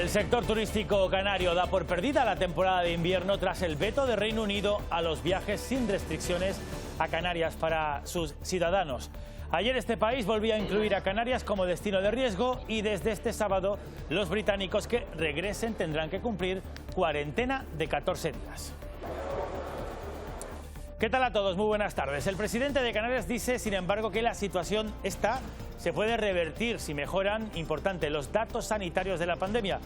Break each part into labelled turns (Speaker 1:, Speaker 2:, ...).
Speaker 1: El sector turístico canario da por perdida la temporada de invierno tras el veto de Reino Unido a los viajes sin restricciones a Canarias para sus ciudadanos. Ayer este país volvía a incluir a Canarias como destino de riesgo y desde este sábado los británicos que regresen tendrán que cumplir cuarentena de 14 días. ¿Qué tal a todos? Muy buenas tardes. El presidente de Canarias dice, sin embargo, que la situación se puede revertir si mejoran, importante, los datos sanitarios de la pandemia.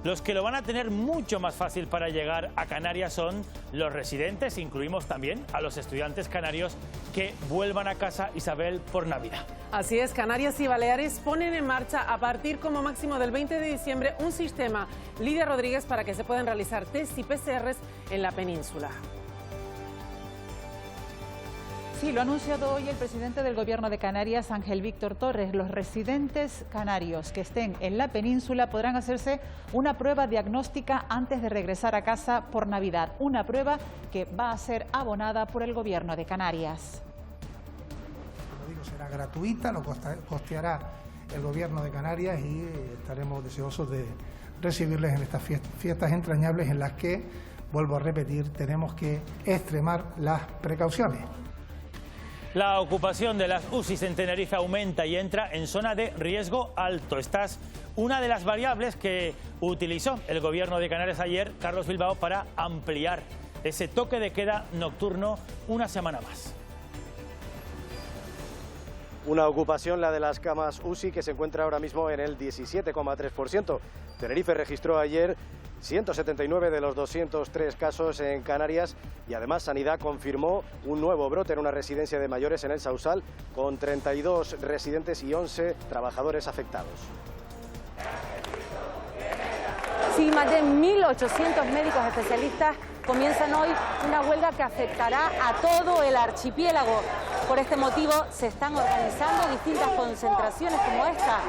Speaker 1: Los que lo van a tener mucho más fácil para llegar a Canarias son los residentes, incluimos también a los estudiantes canarios que vuelvan a casa, Isabel, por Navidad.
Speaker 2: Así es, Canarias y Baleares ponen en marcha a partir como máximo del 20 de diciembre un sistema, Lidia Rodríguez, para que se puedan realizar test y PCRs en la península.
Speaker 3: Sí, lo ha anunciado hoy el presidente del Gobierno de Canarias, Ángel Víctor Torres. Los residentes canarios que estén en la península podrán hacerse una prueba diagnóstica antes de regresar a casa por Navidad. Una prueba que va a ser abonada por el Gobierno de Canarias.
Speaker 4: Como digo, será gratuita, lo costeará el Gobierno de Canarias y estaremos deseosos de recibirles en estas fiestas entrañables en las que, vuelvo a repetir, tenemos que extremar las precauciones.
Speaker 1: La ocupación de las UCIs en Tenerife aumenta y entra en zona de riesgo alto. Esta es una de las variables que utilizó el Gobierno de Canarias ayer, Carlos Bilbao, para ampliar ese toque de queda nocturno una semana más.
Speaker 5: Una ocupación, la de las camas UCI, que se encuentra ahora mismo en el 17,3%. Tenerife registró ayer 179 de los 203 casos en Canarias y además Sanidad confirmó un nuevo brote en una residencia de mayores en el Sausal con 32 residentes y 11 trabajadores afectados.
Speaker 6: Sí, más de 1.800 médicos especialistas comienzan hoy una huelga que afectará a todo el archipiélago. Por este motivo se están organizando distintas concentraciones como esta.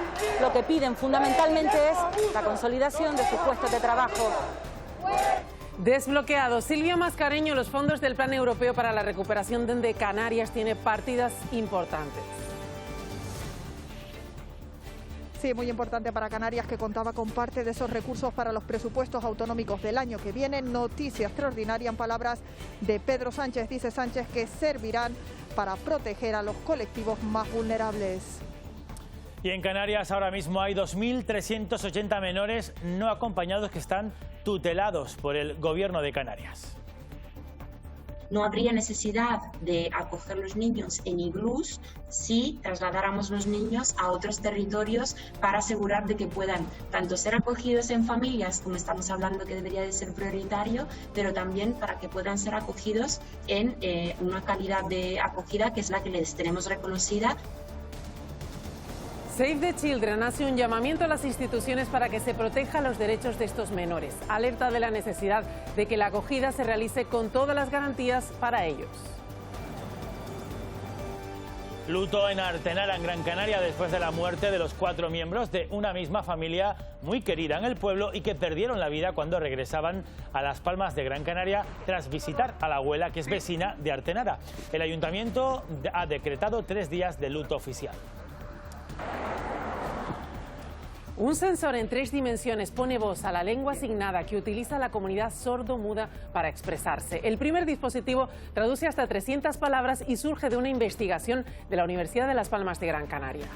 Speaker 6: Lo que piden fundamentalmente es la consolidación de sus puestos de trabajo.
Speaker 2: Desbloqueado. Silvia Mascareño, los fondos del Plan Europeo para la Recuperación de Canarias tiene partidas importantes.
Speaker 7: Sí, muy importante para Canarias, que contaba con parte de esos recursos para los presupuestos autonómicos del año que viene. Noticia extraordinaria en palabras de Pedro Sánchez. Dice Sánchez que servirán para proteger a los colectivos más vulnerables.
Speaker 1: Y en Canarias ahora mismo hay 2.380 menores no acompañados que están tutelados por el Gobierno de Canarias.
Speaker 8: No habría necesidad de acoger los niños en iglús si trasladáramos los niños a otros territorios para asegurar de que puedan tanto ser acogidos en familias, como estamos hablando que debería de ser prioritario, pero también para que puedan ser acogidos en una calidad de acogida que es la que les tenemos reconocida.
Speaker 2: Save the Children hace un llamamiento a las instituciones para que se protejan los derechos de estos menores. Alerta de la necesidad de que la acogida se realice con todas las garantías para ellos.
Speaker 1: Luto en Artenara, en Gran Canaria, después de la muerte de los 4 miembros de una misma familia muy querida en el pueblo y que perdieron la vida cuando regresaban a Las Palmas de Gran Canaria tras visitar a la abuela, que es vecina de Artenara. El ayuntamiento ha decretado 3 días de luto oficial.
Speaker 2: Un sensor en 3 dimensiones pone voz a la lengua asignada que utiliza la comunidad sordo-muda para expresarse. El primer dispositivo traduce hasta 300 palabras y surge de una investigación de la Universidad de Las Palmas de Gran Canaria.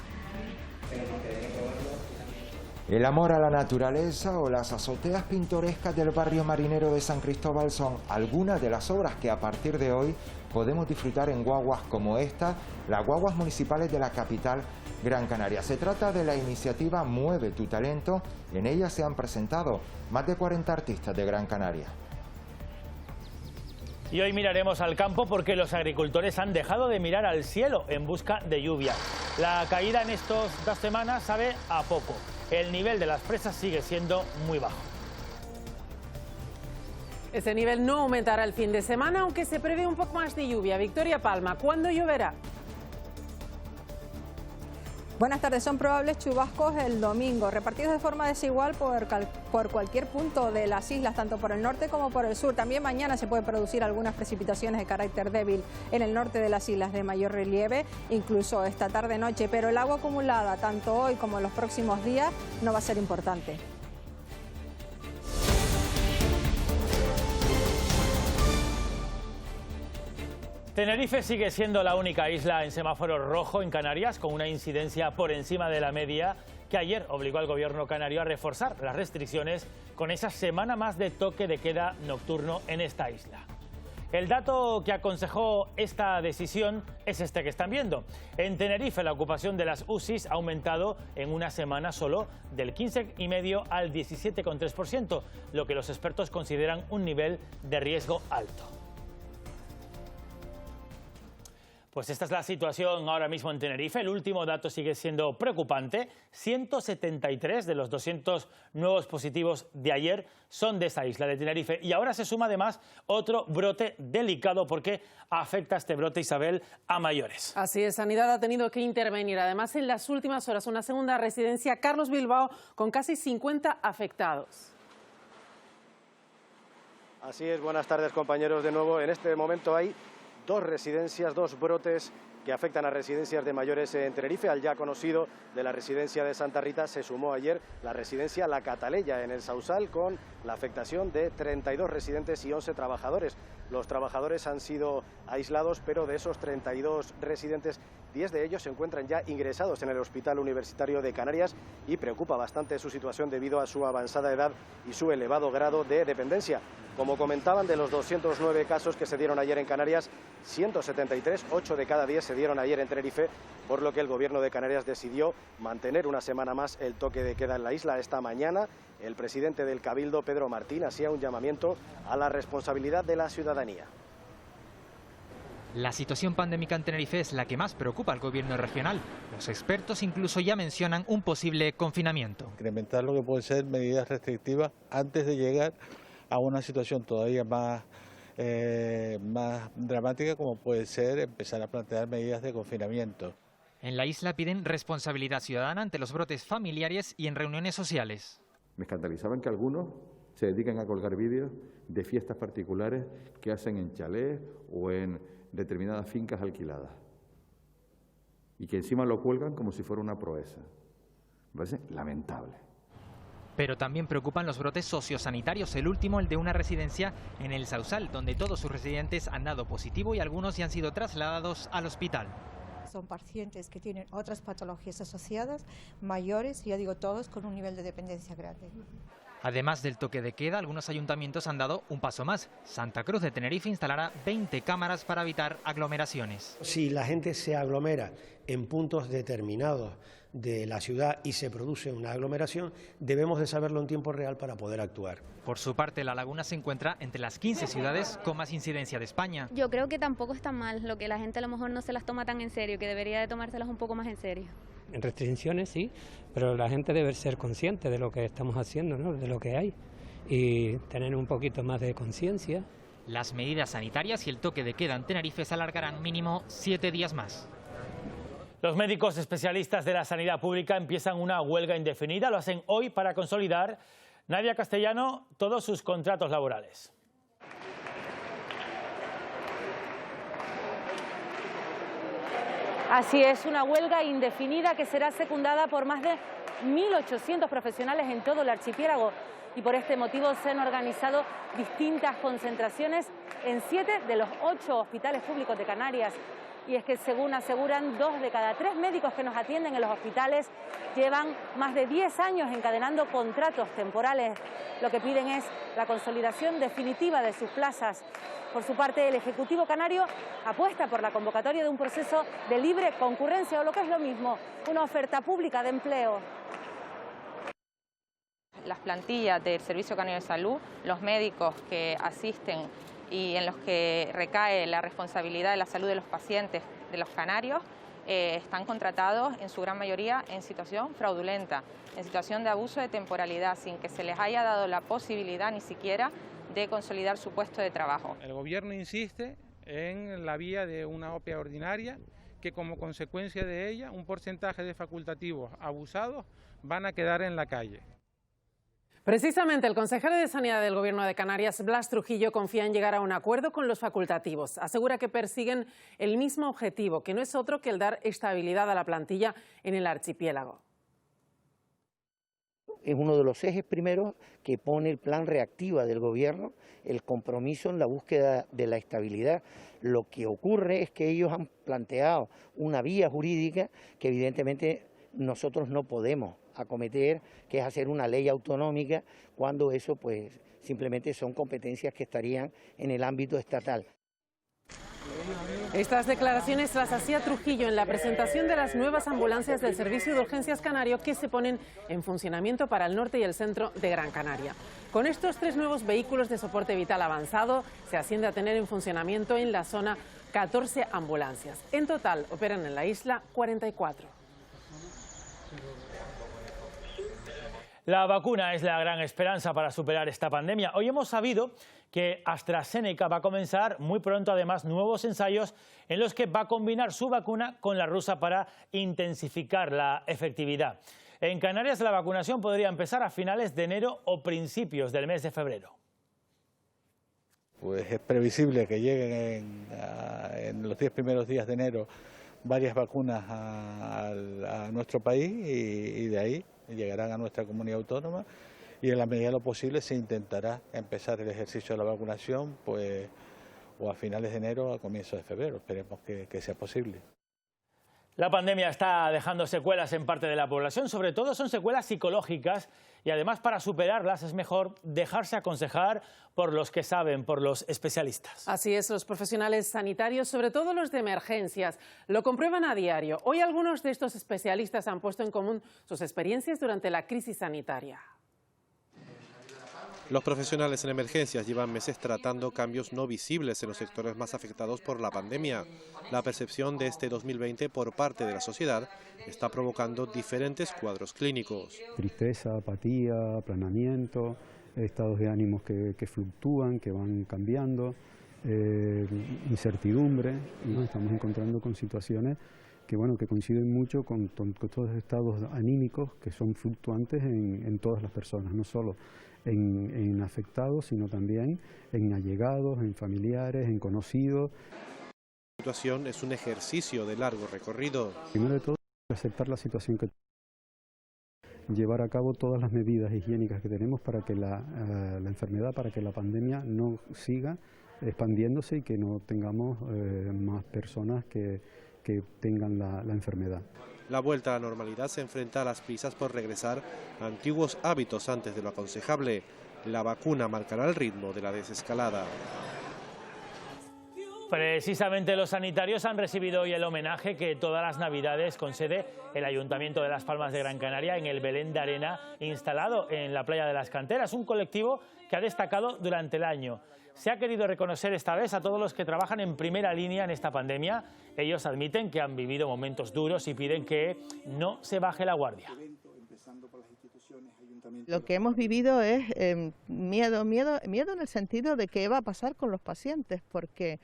Speaker 9: El amor a la naturaleza o las azoteas pintorescas del barrio marinero de San Cristóbal son algunas de las obras que a partir de hoy podemos disfrutar en guaguas como esta, las guaguas municipales de la capital Gran Canaria. Se trata de la iniciativa Mueve tu Talento. En ella se han presentado más de 40 artistas de Gran Canaria.
Speaker 1: Y hoy miraremos al campo porque los agricultores han dejado de mirar al cielo en busca de lluvia. La caída en estas 2 semanas sabe a poco. El nivel de las presas sigue siendo muy bajo.
Speaker 2: Ese nivel no aumentará el fin de semana, aunque se prevé un poco más de lluvia. Victoria Palma, ¿cuándo lloverá?
Speaker 10: Buenas tardes. Son probables chubascos el domingo, repartidos de forma desigual por cualquier punto de las islas, tanto por el norte como por el sur. También mañana se puede producir algunas precipitaciones de carácter débil en el norte de las islas de mayor relieve, incluso esta tarde-noche, pero el agua acumulada, tanto hoy como en los próximos días, no va a ser importante.
Speaker 1: Tenerife sigue siendo la única isla en semáforo rojo en Canarias, con una incidencia por encima de la media, que ayer obligó al gobierno canario a reforzar las restricciones con esa semana más de toque de queda nocturno en esta isla. El dato que aconsejó esta decisión es este que están viendo. En Tenerife la ocupación de las UCIs ha aumentado en una semana solo del 15,5% al 17,3%, lo que los expertos consideran un nivel de riesgo alto. Pues esta es la situación ahora mismo en Tenerife. El último dato sigue siendo preocupante. 173 de los 200 nuevos positivos de ayer son de esa isla de Tenerife. Y ahora se suma además otro brote delicado porque afecta este brote, Isabel, a mayores.
Speaker 2: Así es, Sanidad ha tenido que intervenir. Además, en las últimas horas, una segunda residencia, Carlos Bilbao, con casi 50 afectados.
Speaker 5: Así es, buenas tardes compañeros de nuevo. En este momento hay dos residencias, dos brotes que afectan a residencias de mayores en Tenerife. Al ya conocido de la residencia de Santa Rita se sumó ayer la residencia La Cataleya en el Sausal, con la afectación de 32 residentes y 11 trabajadores. Los trabajadores han sido aislados, pero de esos 32 residentes, 10 de ellos se encuentran ya ingresados en el Hospital Universitario de Canarias y preocupa bastante su situación debido a su avanzada edad y su elevado grado de dependencia. Como comentaban, de los 209 casos que se dieron ayer en Canarias, 173, 8 de cada 10 se dieron ayer en Tenerife, por lo que el Gobierno de Canarias decidió mantener una semana más el toque de queda en la isla. Esta mañana, el presidente del Cabildo, Pedro Martín, hacía un llamamiento a la responsabilidad de la ciudadanía.
Speaker 11: La situación pandémica en Tenerife es la que más preocupa al gobierno regional. Los expertos incluso ya mencionan un posible confinamiento.
Speaker 12: Incrementar lo que pueden ser medidas restrictivas antes de llegar a una situación todavía más dramática, como puede ser empezar a plantear medidas de confinamiento.
Speaker 11: En la isla piden responsabilidad ciudadana ante los brotes familiares y en reuniones sociales.
Speaker 13: Me escandalizaban que algunos se dediquen a colgar vídeos de fiestas particulares que hacen en chalés o en determinadas fincas alquiladas y que encima lo cuelgan como si fuera una proeza. Me parece lamentable.
Speaker 11: Pero también preocupan los brotes sociosanitarios, el último, el de una residencia en el Sausal, donde todos sus residentes han dado positivo y algunos ya han sido trasladados al hospital.
Speaker 14: Son pacientes que tienen otras patologías asociadas, mayores, ya digo todos, con un nivel de dependencia grande.
Speaker 11: Además del toque de queda, algunos ayuntamientos han dado un paso más. Santa Cruz de Tenerife instalará 20 cámaras para evitar aglomeraciones.
Speaker 15: Si la gente se aglomera en puntos determinados de la ciudad y se produce una aglomeración, debemos de saberlo en tiempo real para poder actuar.
Speaker 11: Por su parte, La Laguna se encuentra entre las 15 ciudades con más incidencia de España.
Speaker 16: Yo creo que tampoco está mal, lo que la gente a lo mejor no se las toma tan en serio, que debería de tomárselas un poco más en serio.
Speaker 17: En restricciones sí, pero la gente debe ser consciente de lo que estamos haciendo, ¿no? De lo que hay, y tener un poquito más de conciencia.
Speaker 11: Las medidas sanitarias y el toque de queda en Tenerife se alargarán mínimo 7 días más.
Speaker 1: Los médicos especialistas de la sanidad pública empiezan una huelga indefinida. Lo hacen hoy para consolidar, Nadia Castellano, todos sus contratos laborales.
Speaker 6: Así es, una huelga indefinida que será secundada por más de 1.800 profesionales en todo el archipiélago. Y por este motivo se han organizado distintas concentraciones en 7 de los 8 hospitales públicos de Canarias. Y es que, según aseguran, 2 de cada 3 médicos que nos atienden en los hospitales llevan más de 10 años encadenando contratos temporales. Lo que piden es la consolidación definitiva de sus plazas. Por su parte, el Ejecutivo canario apuesta por la convocatoria de un proceso de libre concurrencia, o lo que es lo mismo, una oferta pública de empleo.
Speaker 18: Las plantillas del Servicio Canario de Salud, los médicos que asisten y en los que recae la responsabilidad de la salud de los pacientes de los canarios, están contratados en su gran mayoría en situación fraudulenta, en situación de abuso de temporalidad, sin que se les haya dado la posibilidad ni siquiera de consolidar su puesto de trabajo.
Speaker 19: El Gobierno insiste en la vía de una OPA ordinaria, que como consecuencia de ella un porcentaje de facultativos abusados van a quedar en la calle.
Speaker 2: Precisamente el consejero de Sanidad del Gobierno de Canarias, Blas Trujillo, confía en llegar a un acuerdo con los facultativos. Asegura que persiguen el mismo objetivo, que no es otro que el dar estabilidad a la plantilla en el archipiélago.
Speaker 20: es uno de los ejes primeros que pone el plan Reactiva del Gobierno, el compromiso en la búsqueda de la estabilidad. Lo que ocurre es que ellos han planteado una vía jurídica que evidentemente nosotros no podemos acometer, que es hacer una ley autonómica, cuando eso pues simplemente son competencias que estarían en el ámbito estatal.
Speaker 2: Estas declaraciones las hacía Trujillo en la presentación de las nuevas ambulancias del Servicio de Urgencias Canario que se ponen en funcionamiento para el norte y el centro de Gran Canaria. Con estos 3 nuevos vehículos de soporte vital avanzado se asciende a tener en funcionamiento en la zona 14 ambulancias. En total operan en la isla 44.
Speaker 1: La vacuna es la gran esperanza para superar esta pandemia. Hoy hemos sabido que AstraZeneca va a comenzar muy pronto, además, nuevos ensayos en los que va a combinar su vacuna con la rusa para intensificar la efectividad. En Canarias la vacunación podría empezar a finales de enero o principios del mes de febrero.
Speaker 12: Pues es previsible que lleguen en los 10 primeros días de enero varias vacunas a nuestro país y de ahí llegarán a nuestra comunidad autónoma, y en la medida de lo posible se intentará empezar el ejercicio de la vacunación pues o a finales de enero o a comienzos de febrero. Esperemos que sea posible.
Speaker 1: La pandemia está dejando secuelas en parte de la población, sobre todo son secuelas psicológicas, y además para superarlas es mejor dejarse aconsejar por los que saben, por los especialistas.
Speaker 2: Así es, los profesionales sanitarios, sobre todo los de emergencias, lo comprueban a diario. Hoy algunos de estos especialistas han puesto en común sus experiencias durante la crisis sanitaria.
Speaker 21: Los profesionales en emergencias llevan meses tratando cambios no visibles en los sectores más afectados por la pandemia. La percepción de este 2020 por parte de la sociedad está provocando diferentes cuadros clínicos.
Speaker 22: Tristeza, apatía, aplanamiento, estados de ánimos que fluctúan, que van cambiando, incertidumbre. Nos estamos encontrando con situaciones que coinciden mucho con todos los estados anímicos que son fluctuantes en todas las personas, no solo en afectados, sino también en allegados, en familiares, en conocidos.
Speaker 21: La situación es un ejercicio de largo recorrido.
Speaker 22: Primero de todo, aceptar la situación que llevar a cabo todas las medidas higiénicas que tenemos para que la enfermedad, para que la pandemia no siga expandiéndose y que no tengamos más personas que tengan la enfermedad.
Speaker 21: La vuelta a la normalidad se enfrenta a las prisas por regresar a antiguos hábitos antes de lo aconsejable. La vacuna marcará el ritmo de la desescalada.
Speaker 1: Precisamente los sanitarios han recibido hoy el homenaje que todas las Navidades concede el Ayuntamiento de Las Palmas de Gran Canaria en el Belén de Arena instalado en la playa de las Canteras, un colectivo que ha destacado durante el año. Se ha querido reconocer esta vez a todos los que trabajan en primera línea en esta pandemia. Ellos admiten que han vivido momentos duros y piden que no se baje la guardia.
Speaker 7: Lo que hemos vivido es miedo en el sentido de qué va a pasar con los pacientes, porque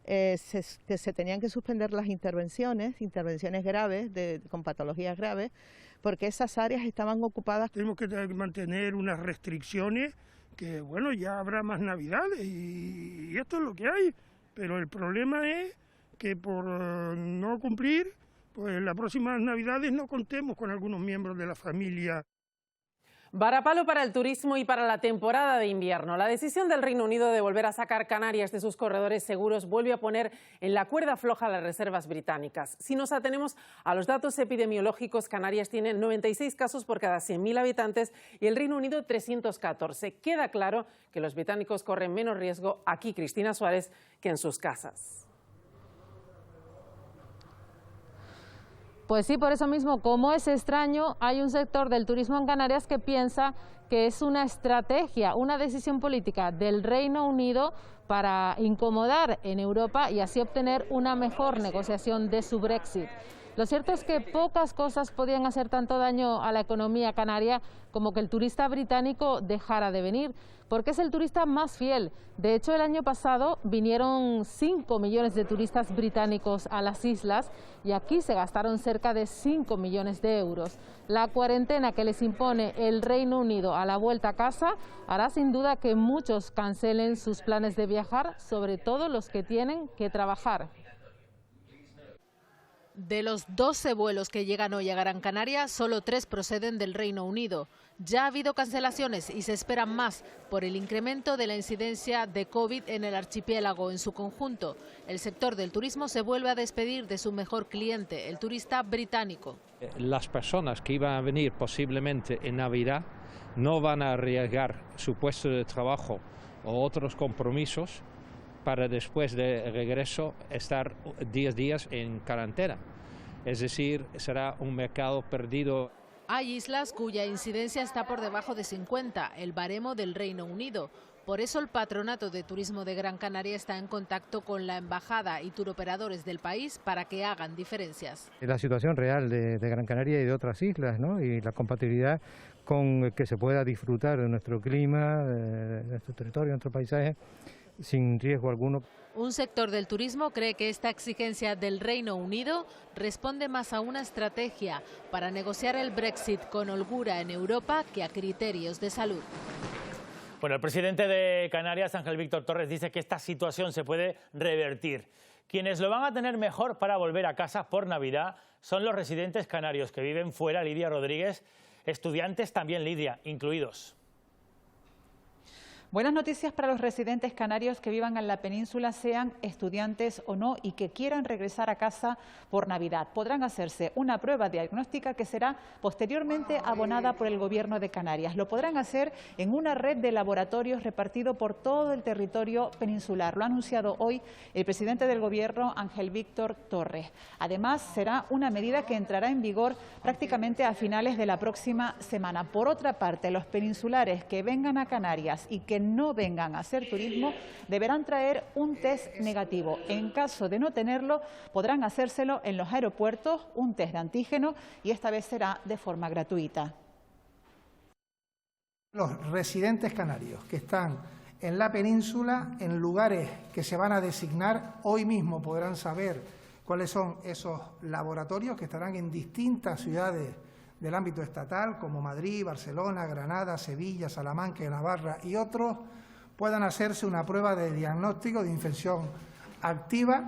Speaker 7: se tenían que suspender las intervenciones graves, con patologías graves, porque esas áreas estaban ocupadas.
Speaker 23: Tenemos que mantener unas restricciones, que bueno, ya habrá más Navidades y esto es lo que hay, pero el problema es que por no cumplir, pues las próximas Navidades no contemos con algunos miembros de la familia.
Speaker 2: Varapalo para el turismo y para la temporada de invierno. La decisión del Reino Unido de volver a sacar Canarias de sus corredores seguros vuelve a poner en la cuerda floja las reservas británicas. Si nos atenemos a los datos epidemiológicos, Canarias tiene 96 casos por cada 100.000 habitantes y el Reino Unido 314. Queda claro que los británicos corren menos riesgo aquí, Cristina Suárez, que en sus casas.
Speaker 24: Pues sí, por eso mismo, como es extraño, hay un sector del turismo en Canarias que piensa que es una estrategia, una decisión política del Reino Unido para incomodar en Europa y así obtener una mejor negociación de su Brexit. Lo cierto es que pocas cosas podían hacer tanto daño a la economía canaria como que el turista británico dejara de venir, porque es el turista más fiel. De hecho, el año pasado vinieron 5 millones de turistas británicos a las islas y aquí se gastaron cerca de 5 millones de euros. La cuarentena que les impone el Reino Unido a la vuelta a casa hará sin duda que muchos cancelen sus planes de viajar, sobre todo los que tienen que trabajar. De los 12 vuelos que llegan hoy a Gran Canaria, solo 3 proceden del Reino Unido. Ya ha habido cancelaciones y se esperan más por el incremento de la incidencia de COVID en el archipiélago en su conjunto. El sector del turismo se vuelve a despedir de su mejor cliente, el turista británico.
Speaker 3: Las personas que iban a venir posiblemente en Navidad no van a arriesgar su puesto de trabajo o otros compromisos para después de regreso estar 10 días en cuarentena. Es decir, será un mercado perdido.
Speaker 24: Hay islas cuya incidencia está por debajo de 50, el baremo del Reino Unido. Por eso el Patronato de Turismo de Gran Canaria está en contacto con la embajada y turoperadores del país para que hagan diferencias.
Speaker 4: La situación real de Gran Canaria y de otras islas, ¿no? Y la compatibilidad con que se pueda disfrutar de nuestro clima, de nuestro territorio, de nuestro paisaje, sin riesgo alguno.
Speaker 24: Un sector del turismo cree que esta exigencia del Reino Unido responde más a una estrategia para negociar el Brexit con holgura en Europa que a criterios de salud.
Speaker 1: Bueno, el presidente de Canarias, Ángel Víctor Torres, dice que esta situación se puede revertir. Quienes lo van a tener mejor para volver a casa por Navidad son los residentes canarios que viven fuera, Lidia Rodríguez, estudiantes también, Lidia, incluidos.
Speaker 8: Buenas noticias para los residentes canarios que vivan en la península, sean estudiantes o no, y que quieran regresar a casa por Navidad. Podrán hacerse una prueba diagnóstica que será posteriormente abonada por el Gobierno de Canarias. Lo podrán hacer en una red de laboratorios repartido por todo el territorio peninsular. Lo ha anunciado hoy el presidente del Gobierno, Ángel Víctor Torres. Además, será una medida que entrará en vigor prácticamente a finales de la próxima semana. Por otra parte, los peninsulares que vengan a Canarias y que no vengan a hacer turismo deberán traer un test negativo. En caso de no tenerlo, podrán hacérselo en los aeropuertos, un test de antígeno, y esta vez será de forma gratuita.
Speaker 9: Los residentes canarios que están en la península, en lugares que se van a designar, hoy mismo podrán saber cuáles son esos laboratorios que estarán en distintas ciudades del ámbito estatal, como Madrid, Barcelona, Granada, Sevilla, Salamanca, Navarra y otros, puedan hacerse una prueba de diagnóstico de infección activa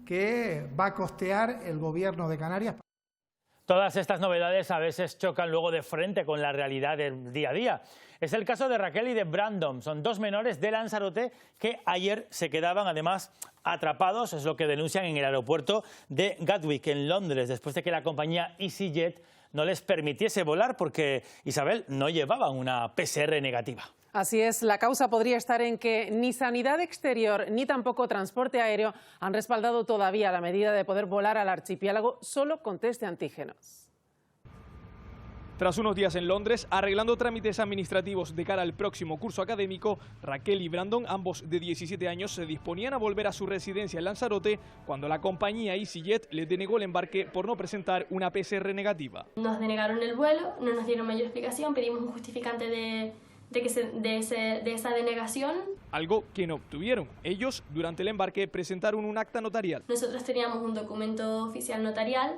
Speaker 9: que va a costear el Gobierno de Canarias.
Speaker 1: Todas estas novedades a veces chocan luego de frente con la realidad del día a día. Es el caso de Raquel y de Brandon. Son 2 menores de Lanzarote que ayer se quedaban además atrapados, es lo que denuncian en el aeropuerto de Gatwick, en Londres, después de que la compañía EasyJet no les permitiese volar porque, Isabel, no llevaban una PCR negativa.
Speaker 2: Así es, la causa podría estar en que ni Sanidad Exterior ni tampoco Transporte Aéreo han respaldado todavía la medida de poder volar al archipiélago solo con test de antígenos.
Speaker 25: Tras unos días en Londres, arreglando trámites administrativos de cara al próximo curso académico, Raquel y Brandon, ambos de 17 años, se disponían a volver a su residencia en Lanzarote cuando la compañía EasyJet les denegó el embarque por no presentar una PCR negativa.
Speaker 26: Nos denegaron el vuelo, no nos dieron mayor explicación, pedimos un justificante de esa denegación.
Speaker 25: Algo que no obtuvieron. Ellos, durante el embarque, presentaron un acta notarial.
Speaker 26: Nosotros teníamos un documento oficial notarial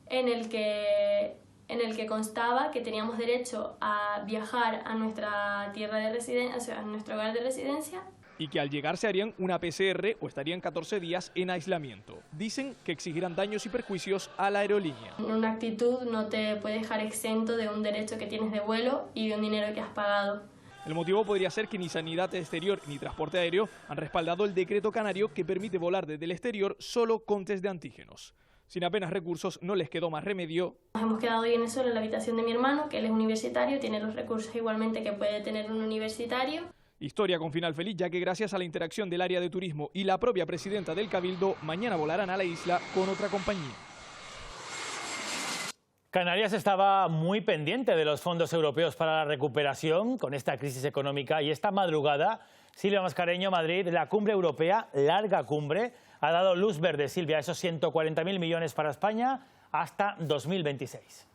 Speaker 26: en el que constaba que teníamos derecho a viajar a nuestra tierra de residencia, o sea, a nuestro hogar de residencia.
Speaker 25: Y que al llegar se harían una PCR o estarían 14 días en aislamiento. Dicen que exigirán daños y perjuicios a la aerolínea.
Speaker 26: Una actitud no te puede dejar exento de un derecho que tienes de vuelo y de un dinero que has pagado.
Speaker 25: El motivo podría ser que ni Sanidad Exterior ni Transporte Aéreo han respaldado el decreto canario que permite volar desde el exterior solo con test de antígenos. Sin apenas recursos, no les quedó más remedio.
Speaker 26: Nos hemos quedado hoy en eso, en la habitación de mi hermano, que él es universitario, tiene los recursos igualmente que puede tener un universitario.
Speaker 25: Historia con final feliz, ya que gracias a la interacción del área de turismo y la propia presidenta del Cabildo, mañana volarán a la isla con otra compañía.
Speaker 1: Canarias estaba muy pendiente de los fondos europeos para la recuperación con esta crisis económica y esta madrugada, Silvia Mascareño, Madrid, la cumbre europea, larga cumbre, ha dado luz verde, Silvia, esos 140.000 millones para España hasta 2026.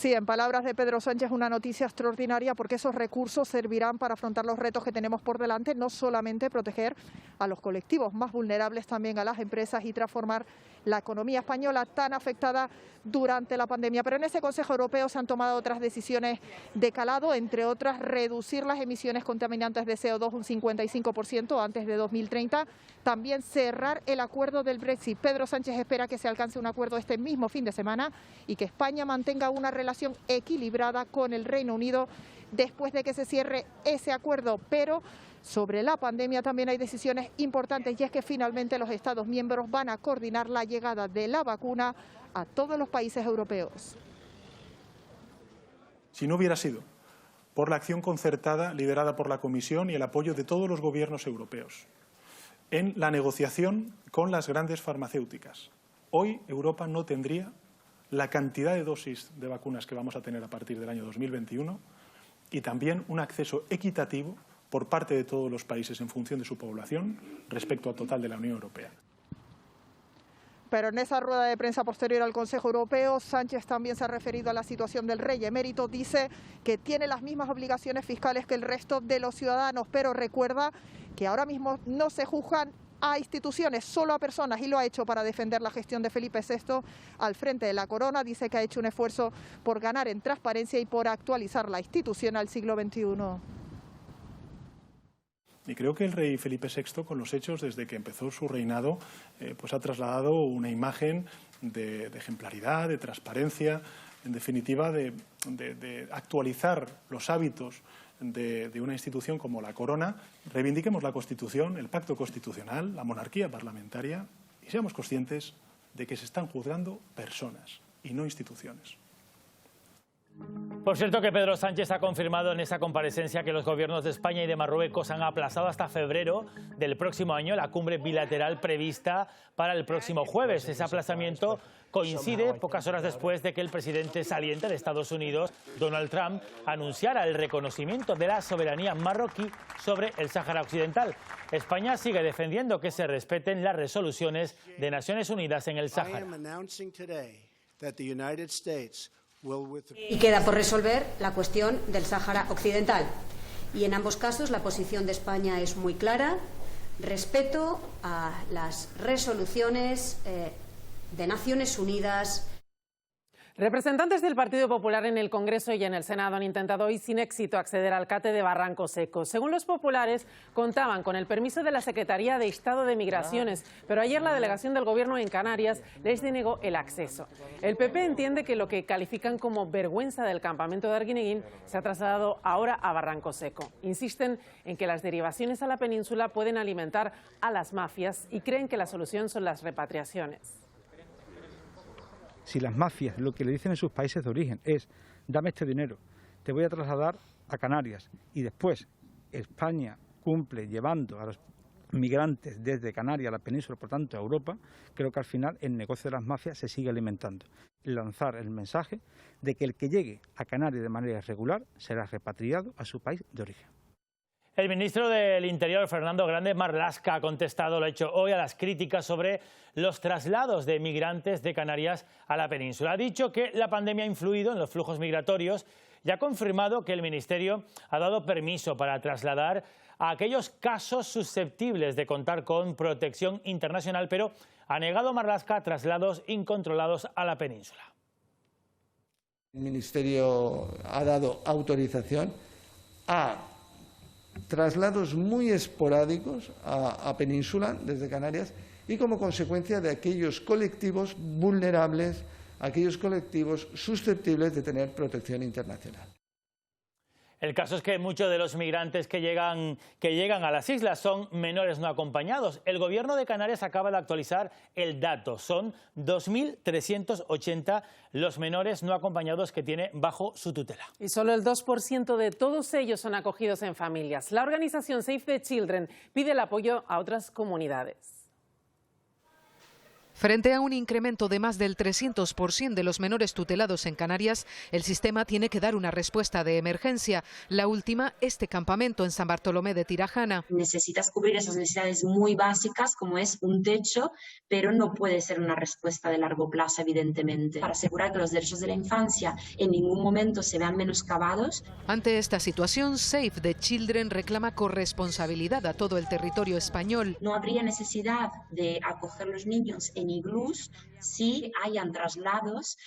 Speaker 7: Sí, en palabras de Pedro Sánchez, una noticia extraordinaria porque esos recursos servirán para afrontar los retos que tenemos por delante, no solamente proteger a los colectivos más vulnerables, también a las empresas y transformar la economía española tan afectada durante la pandemia. Pero en ese Consejo Europeo se han tomado otras decisiones de calado, entre otras reducir las emisiones contaminantes de CO2 un 55% antes de 2030, también cerrar el acuerdo del Brexit. Pedro Sánchez espera que se alcance un acuerdo este mismo fin de semana y que España mantenga una relación equilibrada con el Reino Unido después de que se cierre ese acuerdo. Pero sobre la pandemia también hay decisiones importantes y es que finalmente los Estados miembros van a coordinar la llegada de la vacuna a todos los países europeos.
Speaker 5: Si no hubiera sido por la acción concertada liderada por la Comisión y el apoyo de todos los gobiernos europeos en la negociación con las grandes farmacéuticas, hoy Europa no tendría la cantidad de dosis de vacunas que vamos a tener a partir del año 2021 y también un acceso equitativo por parte de todos los países en función de su población respecto al total de la Unión Europea.
Speaker 7: Pero en esa rueda de prensa posterior al Consejo Europeo, Sánchez también se ha referido a la situación del rey emérito. Dice que tiene las mismas obligaciones fiscales que el resto de los ciudadanos, pero recuerda que ahora mismo no se juzgan a instituciones, solo a personas, y lo ha hecho para defender la gestión de Felipe VI al frente de la corona. Dice que ha hecho un esfuerzo por ganar en transparencia y por actualizar la institución al siglo XXI.
Speaker 5: Y creo que el rey Felipe VI, con los hechos desde que empezó su reinado, pues ha trasladado una imagen de ejemplaridad, de transparencia, en definitiva de actualizar los hábitos de una institución como la corona. Reivindiquemos la Constitución, el pacto constitucional, la monarquía parlamentaria y seamos conscientes de que se están juzgando personas y no instituciones.
Speaker 1: Por cierto que Pedro Sánchez ha confirmado en esa comparecencia que los gobiernos de España y de Marruecos han aplazado hasta febrero del próximo año la cumbre bilateral prevista para el próximo jueves. Ese aplazamiento coincide pocas horas después de que el presidente saliente de Estados Unidos, Donald Trump, anunciara el reconocimiento de la soberanía marroquí sobre el Sáhara Occidental. España sigue defendiendo que se respeten las resoluciones de Naciones Unidas en el Sáhara.
Speaker 10: Y queda por resolver la cuestión del Sáhara Occidental. Y en ambos casos la posición de España es muy clara: respeto a las resoluciones de Naciones Unidas.
Speaker 2: Representantes del Partido Popular en el Congreso y en el Senado han intentado hoy sin éxito acceder al CATE de Barranco Seco. Según los populares, contaban con el permiso de la Secretaría de Estado de Migraciones, pero ayer la delegación del Gobierno en Canarias les denegó el acceso. El PP entiende que lo que califican como vergüenza del campamento de Arguineguín se ha trasladado ahora a Barranco Seco. Insisten en que las derivaciones a la península pueden alimentar a las mafias y creen que la solución son las repatriaciones.
Speaker 13: Si las mafias lo que le dicen en sus países de origen es dame este dinero, te voy a trasladar a Canarias, y después España cumple llevando a los migrantes desde Canarias a la península, por tanto a Europa, creo que al final el negocio de las mafias se sigue alimentando. Lanzar el mensaje de que el que llegue a Canarias de manera irregular será repatriado a su país de origen.
Speaker 1: El ministro del Interior, Fernando Grande Marlaska, ha contestado, lo ha hecho hoy, a las críticas sobre los traslados de migrantes de Canarias a la península. Ha dicho que la pandemia ha influido en los flujos migratorios y ha confirmado que el Ministerio ha dado permiso para trasladar a aquellos casos susceptibles de contar con protección internacional, pero ha negado Marlaska traslados incontrolados a la península.
Speaker 14: El Ministerio ha dado autorización a traslados muy esporádicos a península desde Canarias y como consecuencia de aquellos colectivos vulnerables, aquellos colectivos susceptibles de tener protección internacional.
Speaker 1: El caso es que muchos de los migrantes que llegan a las islas son menores no acompañados. El Gobierno de Canarias acaba de actualizar el dato. Son 2.380 los menores no acompañados que tiene bajo su tutela.
Speaker 2: Y solo el 2% de todos ellos son acogidos en familias. La organización Save the Children pide el apoyo a otras comunidades.
Speaker 6: Frente a un incremento de más del 300% de los menores tutelados en Canarias, el sistema tiene que dar una respuesta de emergencia. La última, este campamento en San Bartolomé de Tirajana.
Speaker 11: Necesitas cubrir esas necesidades muy básicas, como es un techo, pero no puede ser una respuesta de largo plazo, evidentemente. Para asegurar que los derechos de la infancia en ningún momento se vean menoscabados.
Speaker 6: Ante esta situación, Save the Children reclama corresponsabilidad a todo el territorio español.
Speaker 11: No habría necesidad de acoger los niños en iglús si hayan traslados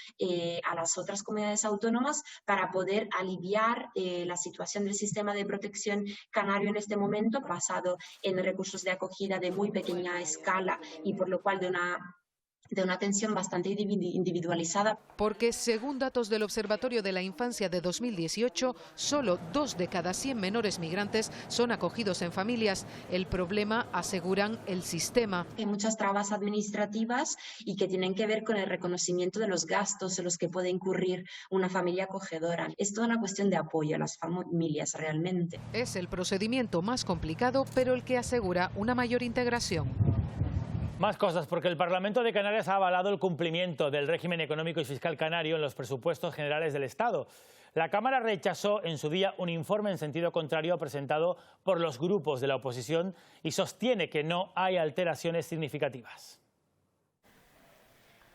Speaker 11: a las otras comunidades autónomas para poder aliviar la situación del sistema de protección canario en este momento, basado en recursos de acogida de muy pequeña escala y por lo cual de una atención bastante individualizada.
Speaker 6: Porque, según datos del Observatorio de la Infancia de 2018, solo 2 de cada 100 menores migrantes son acogidos en familias. El problema, aseguran, el sistema.
Speaker 11: Hay muchas trabas administrativas y que tienen que ver con el reconocimiento de los gastos en los que puede incurrir una familia acogedora. Es toda una cuestión de apoyo a las familias realmente.
Speaker 6: Es el procedimiento más complicado, pero el que asegura una mayor integración.
Speaker 1: Más cosas, porque el Parlamento de Canarias ha avalado el cumplimiento del régimen económico y fiscal canario en los presupuestos generales del Estado. La Cámara rechazó en su día un informe en sentido contrario presentado por los grupos de la oposición y sostiene que no hay alteraciones significativas.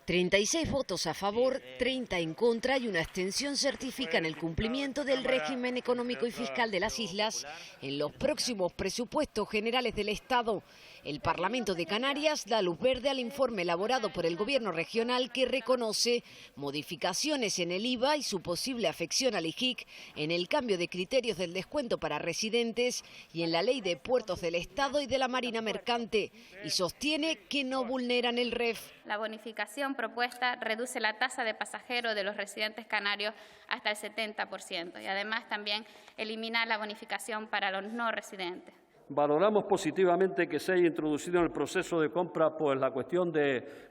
Speaker 15: 36 votos a favor, 30 en contra y una abstención certifican el cumplimiento del régimen económico y fiscal de las islas en los próximos presupuestos generales del Estado. El Parlamento de Canarias da luz verde al informe elaborado por el Gobierno regional que reconoce modificaciones en el IVA y su posible afección al IJIC, en el cambio de criterios del descuento para residentes y en la Ley de Puertos del Estado y de la Marina Mercante, y sostiene que no vulneran el REF.
Speaker 16: La bonificación propuesta reduce la tasa de pasajeros de los residentes canarios hasta el 70% y además también elimina la bonificación para los no residentes.
Speaker 17: Valoramos positivamente que se haya introducido en el proceso de compra pues la cuestión de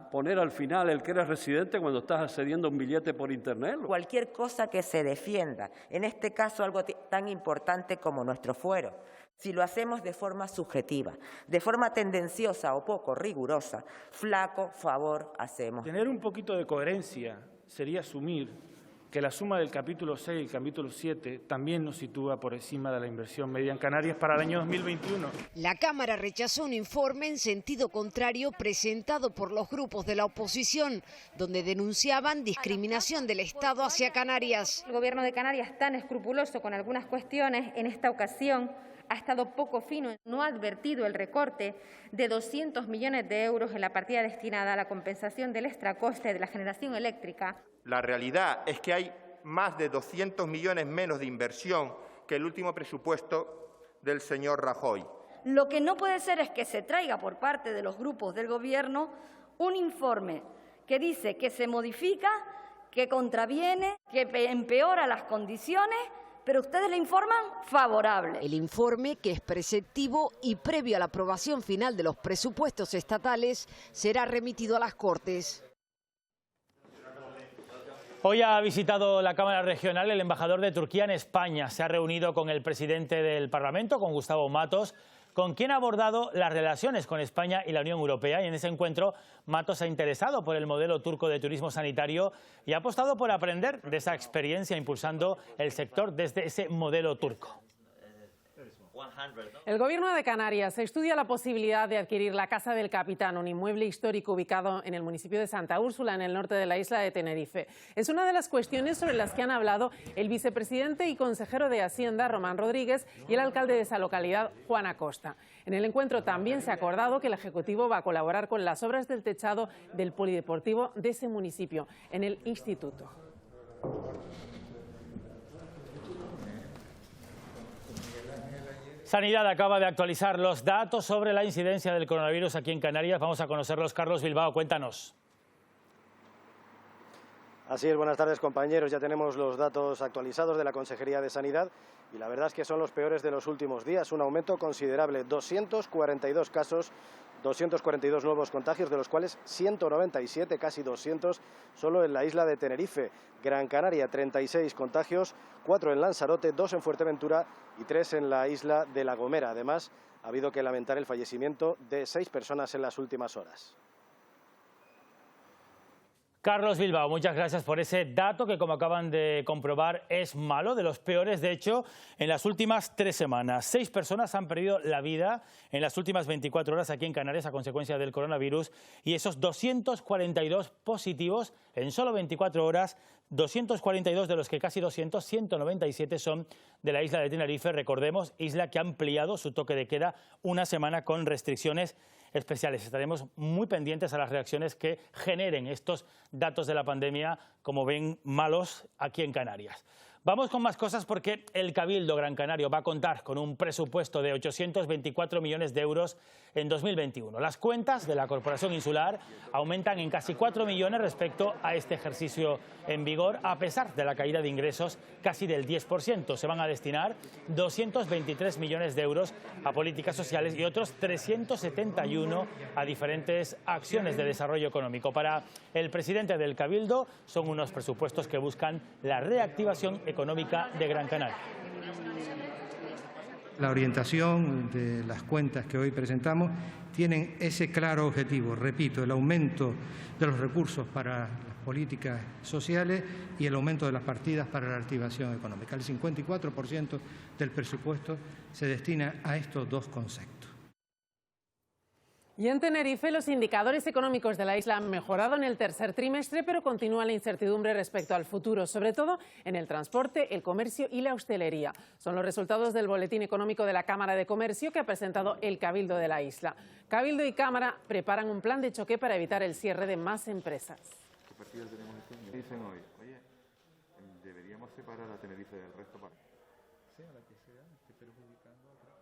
Speaker 17: poner al final el que eres residente cuando estás accediendo a un billete por internet.
Speaker 18: Cualquier cosa que se defienda, en este caso algo tan importante como nuestro fuero, si lo hacemos de forma subjetiva, de forma tendenciosa o poco rigurosa, flaco favor hacemos.
Speaker 27: Tener un poquito de coherencia sería asumir que la suma del capítulo 6 y el capítulo 7 también nos sitúa por encima de la inversión media en Canarias para el año 2021.
Speaker 15: La Cámara rechazó un informe en sentido contrario presentado por los grupos de la oposición, donde denunciaban discriminación del Estado hacia Canarias.
Speaker 16: El Gobierno de Canarias, tan escrupuloso con algunas cuestiones, en esta ocasión ha estado poco fino, no ha advertido el recorte de 200 millones de euros en la partida destinada a la compensación del extracoste de la generación eléctrica.
Speaker 28: La realidad es que hay más de 200 millones menos de inversión que el último presupuesto del señor Rajoy.
Speaker 29: Lo que no puede ser es que se traiga por parte de los grupos del Gobierno un informe que dice que se modifica, que contraviene, que empeora las condiciones, pero ustedes le informan favorable.
Speaker 15: El informe, que es preceptivo y previo a la aprobación final de los presupuestos estatales, será remitido a las Cortes.
Speaker 1: Hoy ha visitado la Cámara Regional el embajador de Turquía en España. Se ha reunido con el presidente del Parlamento, con Gustavo Matos, con quien ha abordado las relaciones con España y la Unión Europea. Y en ese encuentro, Matos se ha interesado por el modelo turco de turismo sanitario y ha apostado por aprender de esa experiencia, impulsando el sector desde ese modelo turco.
Speaker 2: El Gobierno de Canarias estudia la posibilidad de adquirir la Casa del Capitán, un inmueble histórico ubicado en el municipio de Santa Úrsula, en el norte de la isla de Tenerife. Es una de las cuestiones sobre las que han hablado el vicepresidente y consejero de Hacienda, Román Rodríguez, y el alcalde de esa localidad, Juan Acosta. En el encuentro también se ha acordado que el Ejecutivo va a colaborar con las obras del techado del polideportivo de ese municipio, en el instituto.
Speaker 1: Sanidad acaba de actualizar los datos sobre la incidencia del coronavirus aquí en Canarias. Vamos a conocerlos. Carlos Bilbao, cuéntanos.
Speaker 30: Así es, buenas tardes compañeros. Ya tenemos los datos actualizados de la Consejería de Sanidad y la verdad es que son los peores de los últimos días. Un aumento considerable, 242 casos, 242 nuevos contagios, de los cuales 197, casi 200, solo en la isla de Tenerife. Gran Canaria, 36 contagios, 4 en Lanzarote, 2 en Fuerteventura y 3 en la isla de La Gomera. Además, ha habido que lamentar el fallecimiento de 6 personas en las últimas horas.
Speaker 1: Carlos Bilbao, muchas gracias por ese dato que, como acaban de comprobar, es malo, de los peores, de hecho, en las últimas 3 semanas. 6 personas han perdido la vida en las últimas 24 horas aquí en Canarias a consecuencia del coronavirus y esos 242 positivos en solo 24 horas, 242 de los que casi 200, 197 son de la isla de Tenerife. Recordemos, isla que ha ampliado su toque de queda una semana con restricciones especiales. Estaremos muy pendientes a las reacciones que generen estos datos de la pandemia, como ven, malos aquí en Canarias. Vamos con más cosas porque el Cabildo Gran Canario va a contar con un presupuesto de 824 millones de euros en 2021. Las cuentas de la Corporación Insular aumentan en casi 4 millones respecto a este ejercicio en vigor, a pesar de la caída de ingresos casi del 10%. Se van a destinar 223 millones de euros a políticas sociales y otros 371 a diferentes acciones de desarrollo económico. Para el presidente del Cabildo son unos presupuestos que buscan la reactivación económica de Gran Canaria.
Speaker 3: La orientación de las cuentas que hoy presentamos tienen ese claro objetivo, repito, el aumento de los recursos para las políticas sociales y el aumento de las partidas para la activación económica. El 54% del presupuesto se destina a estos dos conceptos.
Speaker 2: Y en Tenerife los indicadores económicos de la isla han mejorado en el tercer trimestre, pero continúa la incertidumbre respecto al futuro, sobre todo en el transporte, el comercio y la hostelería. Son los resultados del Boletín Económico de la Cámara de Comercio que ha presentado el Cabildo de la isla. Cabildo y Cámara preparan un plan de choque para evitar el cierre de más empresas.
Speaker 4: ¿Qué partidas tenemos este año? Dicen hoy, oye, deberíamos separar a Tenerife del resto para... Sea la que sea, esté perjudicando a otras.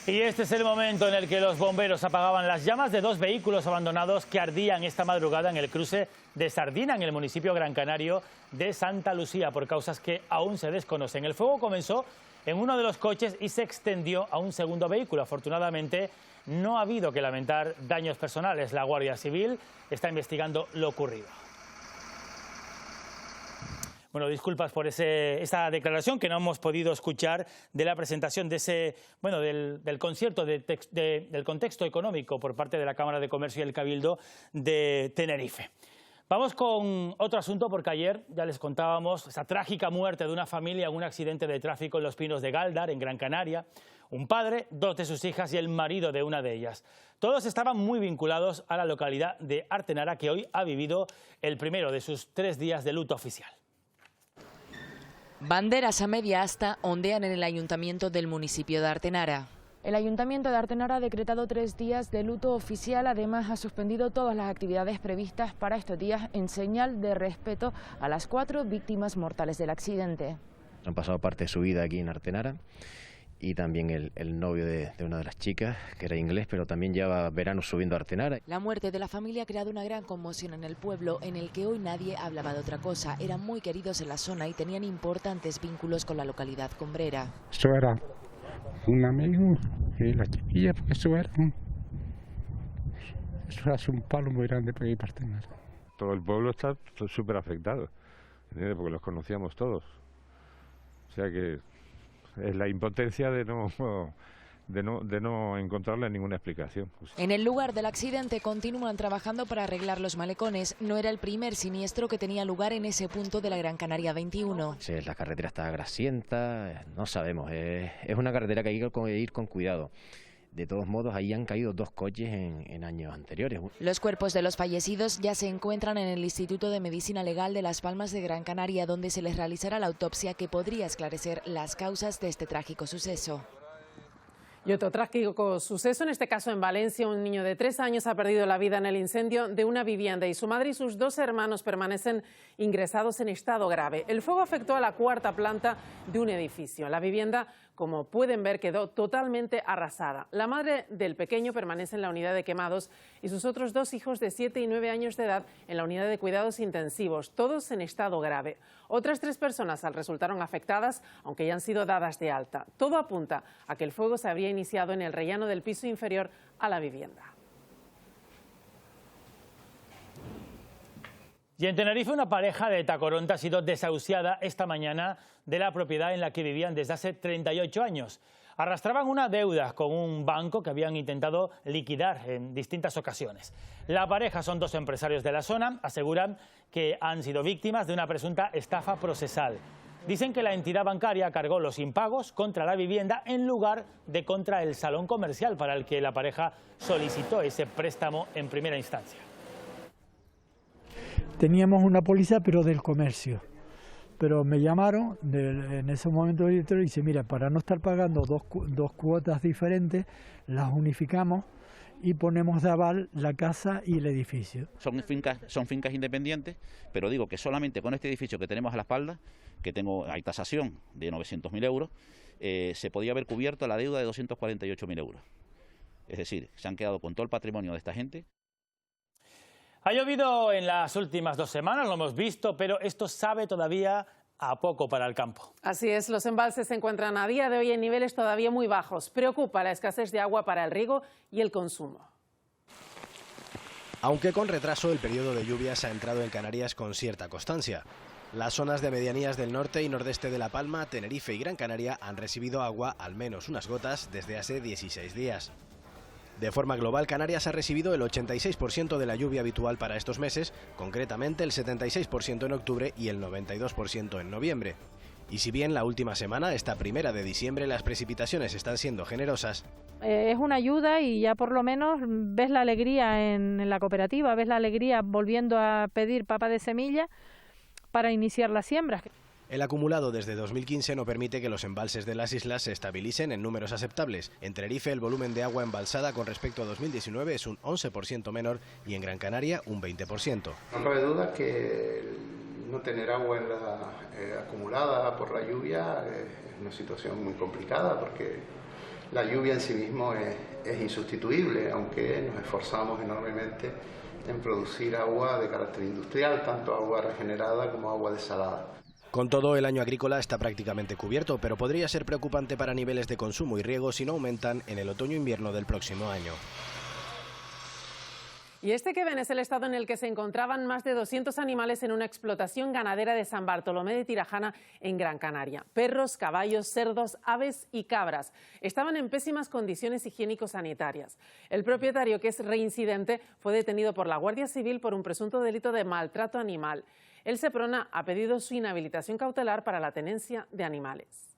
Speaker 1: Y este es el momento en el que los bomberos apagaban las llamas de 2 vehículos abandonados que ardían esta madrugada en el cruce de Sardina, en el municipio gran canario de Santa Lucía, por causas que aún se desconocen. El fuego comenzó en uno de los coches y se extendió a un segundo vehículo. Afortunadamente, no ha habido que lamentar daños personales. La Guardia Civil está investigando lo ocurrido. Bueno, disculpas por esa declaración que no hemos podido escuchar de la presentación de ese, bueno, del concierto del contexto económico por parte de la Cámara de Comercio y el Cabildo de Tenerife. Vamos con otro asunto porque ayer ya les contábamos esa trágica muerte de una familia en un accidente de tráfico en Los Pinos de Gáldar, en Gran Canaria. Un padre, 2 de sus hijas y el marido de una de ellas. Todos estaban muy vinculados a la localidad de Artenara, que hoy ha vivido el primero de sus 3 días de luto oficial.
Speaker 8: Banderas a media asta ondean en el ayuntamiento del municipio de Artenara.
Speaker 12: El Ayuntamiento de Artenara ha decretado 3 días de luto oficial, además ha suspendido todas las actividades previstas para estos días en señal de respeto a las 4 víctimas mortales del accidente.
Speaker 19: Han pasado parte de su vida aquí en Artenara y también el novio de una de las chicas, que era inglés, pero también lleva veranos subiendo a Artenara.
Speaker 8: La muerte de la familia ha creado una gran conmoción en el pueblo, en el que hoy nadie hablaba de otra cosa. Eran muy queridos en la zona y tenían importantes vínculos con la localidad cumbrera.
Speaker 20: Eso era un amigo y la chiquilla, porque eso era un palo muy grande para ir a Artenara.
Speaker 4: Todo el pueblo está súper afectado, ¿entiendes? Porque los conocíamos todos. O sea que es la impotencia de no encontrarle ninguna explicación.
Speaker 8: En el lugar del accidente continúan trabajando para arreglar los malecones. No era el primer siniestro que tenía lugar en ese punto de la Gran Canaria 21.
Speaker 19: Sí, la carretera está grasienta, no sabemos, es una carretera que hay que ir con cuidado. De todos modos, ahí han caído 2 coches en años anteriores.
Speaker 8: Los cuerpos de los fallecidos ya se encuentran en el Instituto de Medicina Legal de Las Palmas de Gran Canaria, donde se les realizará la autopsia que podría esclarecer las causas de este trágico suceso.
Speaker 2: Y otro trágico suceso, en este caso en Valencia, un niño de 3 años ha perdido la vida en el incendio de una vivienda y su madre y sus 2 hermanos permanecen ingresados en estado grave. El fuego afectó a la 4ª planta de un edificio. La vivienda, como pueden ver, quedó totalmente arrasada. La madre del pequeño permanece en la unidad de quemados y sus otros 2 hijos de 7 y 9 años de edad en la unidad de cuidados intensivos, todos en estado grave. Otras 3 personas resultaron afectadas, aunque ya han sido dadas de alta. Todo apunta a que el fuego se habría iniciado en el rellano del piso inferior a la vivienda.
Speaker 1: Y en Tenerife, una pareja de Tacoronte ha sido desahuciada esta mañana de la propiedad en la que vivían desde hace 38 años. Arrastraban una deuda con un banco que habían intentado liquidar en distintas ocasiones. La pareja son dos empresarios de la zona, aseguran que han sido víctimas de una presunta estafa procesal. Dicen que la entidad bancaria cargó los impagos contra la vivienda en lugar de contra el salón comercial para el que la pareja solicitó ese préstamo en primera instancia.
Speaker 5: Teníamos una póliza pero del comercio. Pero me llamaron en ese momento el director y dice, mira, para no estar pagando dos cuotas diferentes, las unificamos y ponemos de aval la casa y el edificio.
Speaker 7: Son fincas independientes, pero digo que solamente con este edificio que tenemos a la espalda, que hay tasación de 900.000 euros, se podía haber cubierto la deuda de 248.000 euros. Es decir, se han quedado con todo el patrimonio de esta gente.
Speaker 1: Ha llovido en las últimas 2 semanas, lo hemos visto, pero esto sabe todavía a poco para el campo.
Speaker 2: Así es, los embalses se encuentran a día de hoy en niveles todavía muy bajos. Preocupa la escasez de agua para el riego y el consumo.
Speaker 9: Aunque con retraso, el periodo de lluvias ha entrado en Canarias con cierta constancia. Las zonas de medianías del norte y nordeste de La Palma, Tenerife y Gran Canaria han recibido agua, al menos unas gotas, desde hace 16 días. De forma global, Canarias ha recibido el 86% de la lluvia habitual para estos meses, concretamente el 76% en octubre y el 92% en noviembre. Y si bien la última semana, esta primera de diciembre, las precipitaciones están siendo generosas.
Speaker 10: Es una ayuda y ya por lo menos ves la alegría en la cooperativa, ves la alegría volviendo a pedir papa de semilla para iniciar las siembras.
Speaker 9: El acumulado desde 2015 no permite que los embalses de las islas se estabilicen en números aceptables. En Tenerife el volumen de agua embalsada con respecto a 2019 es un 11% menor y en Gran Canaria un 20%.
Speaker 21: No cabe duda que no tener agua acumulada por la lluvia es una situación muy complicada porque la lluvia en sí mismo es insustituible, aunque nos esforzamos enormemente en producir agua de carácter industrial, tanto agua regenerada como agua desalada.
Speaker 9: Con todo, el año agrícola está prácticamente cubierto, pero podría ser preocupante para niveles de consumo y riego si no aumentan en el otoño-invierno del próximo año.
Speaker 2: Y este que ven es el estado en el que se encontraban más de 200 animales en una explotación ganadera de San Bartolomé de Tirajana, en Gran Canaria. Perros, caballos, cerdos, aves y cabras estaban en pésimas condiciones higiénico-sanitarias. El propietario, que es reincidente, fue detenido por la Guardia Civil por un presunto delito de maltrato animal. El Seprona ha pedido su inhabilitación cautelar para la tenencia de animales.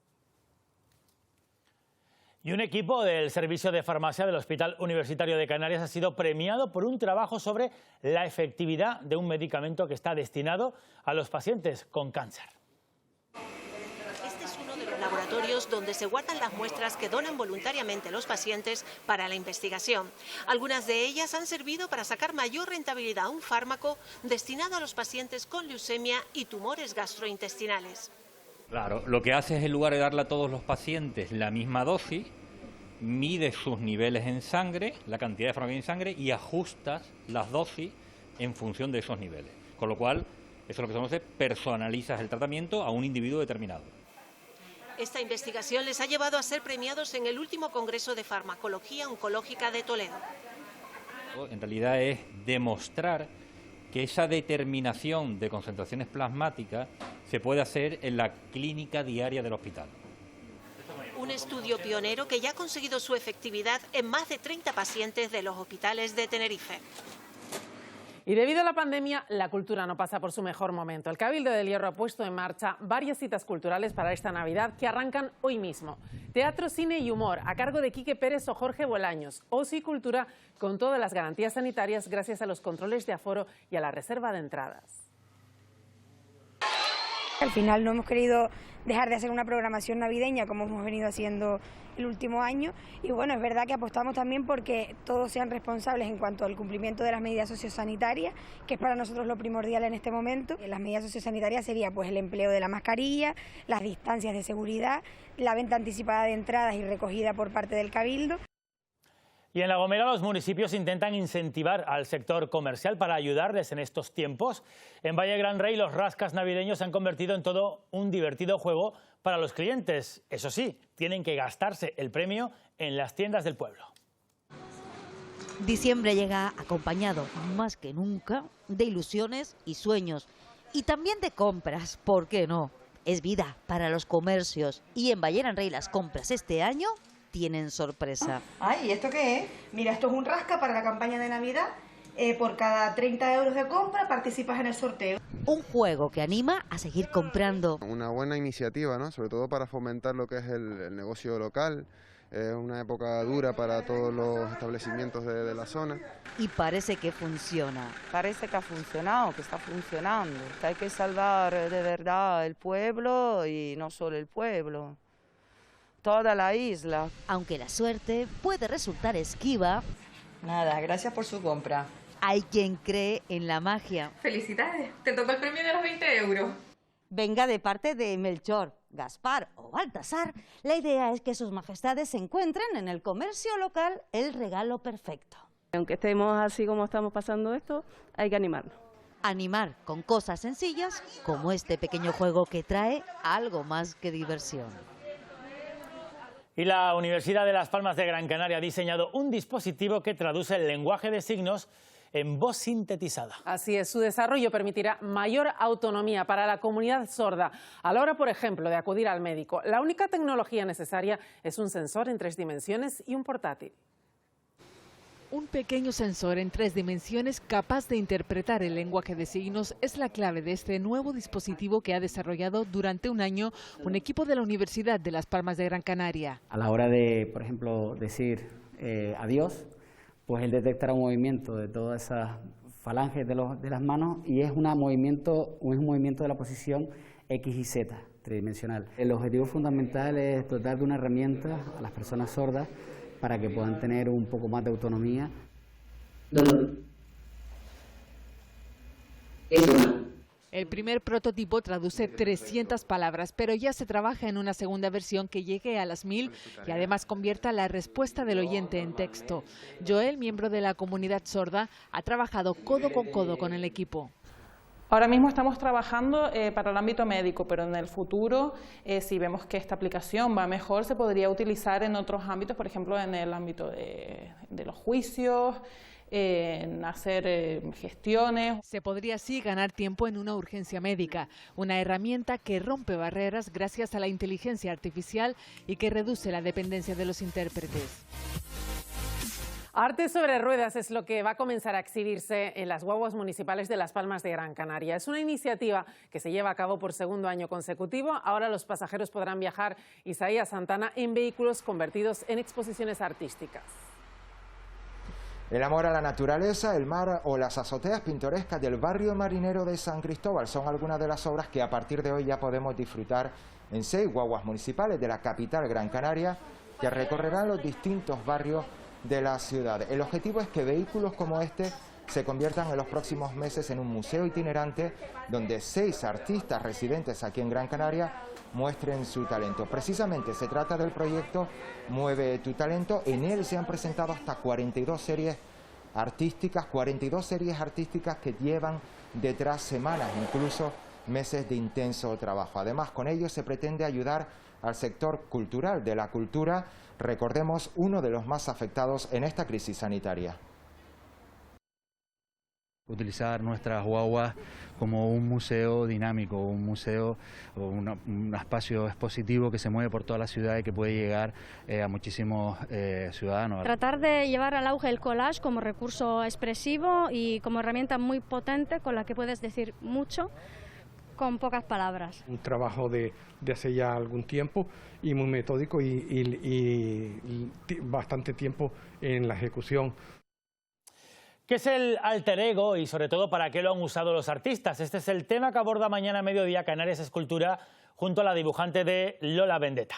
Speaker 1: Y un equipo del Servicio de Farmacia del Hospital Universitario de Canarias ha sido premiado por un trabajo sobre la efectividad de un medicamento que está destinado a los pacientes con cáncer.
Speaker 22: Este es uno de los laboratorios donde se guardan las muestras que donan voluntariamente los pacientes para la investigación. Algunas de ellas han servido para sacar mayor rentabilidad a un fármaco destinado a los pacientes con leucemia y tumores gastrointestinales.
Speaker 23: Claro, lo que hace es, en lugar de darle a todos los pacientes la misma dosis, mide sus niveles en sangre, la cantidad de fármaco en sangre, y ajustas las dosis en función de esos niveles. Con lo cual, eso es lo que se conoce, personalizas el tratamiento a un individuo determinado.
Speaker 22: Esta investigación les ha llevado a ser premiados en el último Congreso de Farmacología Oncológica de Toledo.
Speaker 23: En realidad es demostrar que esa determinación de concentraciones plasmáticas se puede hacer en la clínica diaria del hospital.
Speaker 22: Un estudio pionero que ya ha conseguido su efectividad en más de 30 pacientes de los hospitales de Tenerife.
Speaker 2: Y debido a la pandemia, la cultura no pasa por su mejor momento. El Cabildo del Hierro ha puesto en marcha varias citas culturales para esta Navidad que arrancan hoy mismo. Teatro, cine y humor a cargo de Quique Pérez o Jorge Bolaños. Ocio y cultura con todas las garantías sanitarias gracias a los controles de aforo y a la reserva de entradas.
Speaker 24: Al final no hemos querido dejar de hacer una programación navideña como hemos venido haciendo el último año y bueno, es verdad que apostamos también porque todos sean responsables en cuanto al cumplimiento de las medidas sociosanitarias, que es para nosotros lo primordial en este momento. Las medidas sociosanitarias sería pues el empleo de la mascarilla, las distancias de seguridad, la venta anticipada de entradas y recogida por parte del Cabildo.
Speaker 1: Y en La Gomera los municipios intentan incentivar al sector comercial para ayudarles en estos tiempos. En Valle Gran Rey los rascas navideños se han convertido en todo un divertido juego para los clientes. Eso sí, tienen que gastarse el premio en las tiendas del pueblo.
Speaker 25: Diciembre llega acompañado, más que nunca, de ilusiones y sueños. Y también de compras, ¿por qué no? Es vida para los comercios. Y en Valle Gran Rey las compras este año tienen sorpresa.
Speaker 24: Ay, ¿y esto qué es? Mira, esto es un rasca para la campaña de Navidad. Por cada 30 euros de compra participas en el sorteo.
Speaker 25: Un juego que anima a seguir comprando.
Speaker 6: Una buena iniciativa, ¿no? Sobre todo para fomentar lo que es el negocio local. Es una época dura para todos los establecimientos de la zona.
Speaker 25: Y parece que funciona.
Speaker 11: Parece que ha funcionado, que está funcionando. Que hay que salvar de verdad el pueblo y no solo el pueblo, toda la isla.
Speaker 25: Aunque la suerte puede resultar esquiva.
Speaker 11: Nada, gracias por su compra.
Speaker 25: Hay quien cree en la magia.
Speaker 13: ¡Felicidades! Te tocó el premio de los 20 euros.
Speaker 25: Venga de parte de Melchor, Gaspar o Baltasar, la idea es que sus majestades encuentren en el comercio local el regalo perfecto.
Speaker 11: Aunque estemos así como estamos pasando esto, hay que animarnos.
Speaker 25: Animar con cosas sencillas como este pequeño juego que trae algo más que diversión.
Speaker 1: Y la Universidad de Las Palmas de Gran Canaria ha diseñado un dispositivo que traduce el lenguaje de signos en voz sintetizada.
Speaker 2: Así es, su desarrollo permitirá mayor autonomía para la comunidad sorda a la hora, por ejemplo, de acudir al médico. La única tecnología necesaria es un sensor en 3 dimensiones y un portátil.
Speaker 14: Un pequeño sensor en 3 dimensiones capaz de interpretar el lenguaje de signos es la clave de este nuevo dispositivo que ha desarrollado durante un año un equipo de la Universidad de Las Palmas de Gran Canaria.
Speaker 16: A la hora de, por ejemplo, decir adiós, pues él detectará un movimiento de todas esas falanges de las manos y es un movimiento de la posición X y Z, tridimensional. El objetivo fundamental es dotar de una herramienta a las personas sordas para que puedan tener un poco más de autonomía.
Speaker 14: El primer prototipo traduce 300 palabras, pero ya se trabaja en una segunda versión que llegue a las 1000 y además convierta la respuesta del oyente en texto. Joel, miembro de la comunidad sorda, ha trabajado codo con el equipo.
Speaker 17: Ahora mismo estamos trabajando para el ámbito médico, pero en el futuro, si vemos que esta aplicación va mejor, se podría utilizar en otros ámbitos, por ejemplo, en el ámbito de los juicios, en hacer gestiones.
Speaker 14: Se podría así ganar tiempo en una urgencia médica, una herramienta que rompe barreras gracias a la inteligencia artificial y que reduce la dependencia de los intérpretes.
Speaker 2: Arte sobre ruedas es lo que va a comenzar a exhibirse en las guaguas municipales de Las Palmas de Gran Canaria. Es una iniciativa que se lleva a cabo por segundo año consecutivo. Ahora los pasajeros podrán viajar, Isaías Santana, en vehículos convertidos en exposiciones artísticas.
Speaker 18: El amor a la naturaleza, el mar o las azoteas pintorescas del barrio marinero de San Cristóbal son algunas de las obras que a partir de hoy ya podemos disfrutar en 6 guaguas municipales de la capital Gran Canaria que recorrerán los distintos barrios de la ciudad. El objetivo es que vehículos como este se conviertan en los próximos meses en un museo itinerante donde 6 artistas residentes aquí en Gran Canaria muestren su talento. Precisamente se trata del proyecto Mueve tu talento. En él se han presentado hasta 42 series artísticas que llevan detrás semanas, incluso meses de intenso trabajo. Además, con ello se pretende ayudar al sector cultural de la cultura, recordemos, uno de los más afectados en esta crisis sanitaria.
Speaker 26: Utilizar nuestras guaguas como un museo dinámico, un museo o un espacio expositivo que se mueve por toda la ciudad y que puede llegar a muchísimos ciudadanos.
Speaker 27: Tratar de llevar al auge el collage como recurso expresivo y como herramienta muy potente con la que puedes decir mucho con pocas palabras.
Speaker 28: Un trabajo de hace ya algún tiempo y muy metódico y bastante tiempo en la ejecución.
Speaker 1: ¿Qué es el alter ego y sobre todo para qué lo han usado los artistas? Este es el tema que aborda mañana a mediodía Canarias Escultura junto a la dibujante de Lola Vendetta.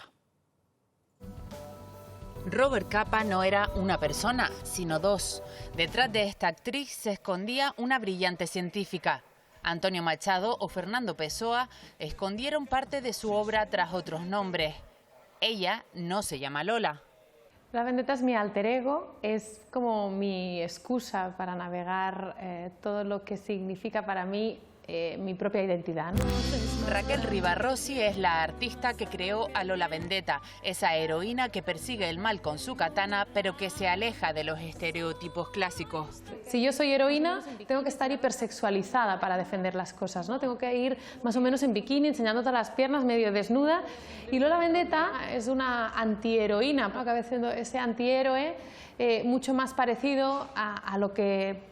Speaker 31: Robert Capa no era una persona, sino 2. Detrás de esta actriz se escondía una brillante científica. Antonio Machado o Fernando Pessoa escondieron parte de su obra tras otros nombres. Ella no se llama Lola.
Speaker 32: La Vendetta es mi alter ego, es como mi excusa para navegar todo lo que significa para mí mi propia identidad, ¿no?
Speaker 31: Raquel Rivarossi es la artista que creó a Lola Vendetta, esa heroína que persigue el mal con su katana, pero que se aleja de los estereotipos clásicos.
Speaker 32: Si yo soy heroína, tengo que estar hipersexualizada para defender las cosas, ¿no? Tengo que ir más o menos en bikini, enseñando todas las piernas, medio desnuda. Y Lola Vendetta es una antiheroína, ¿no? Acaba siendo ese antihéroe mucho más parecido a lo que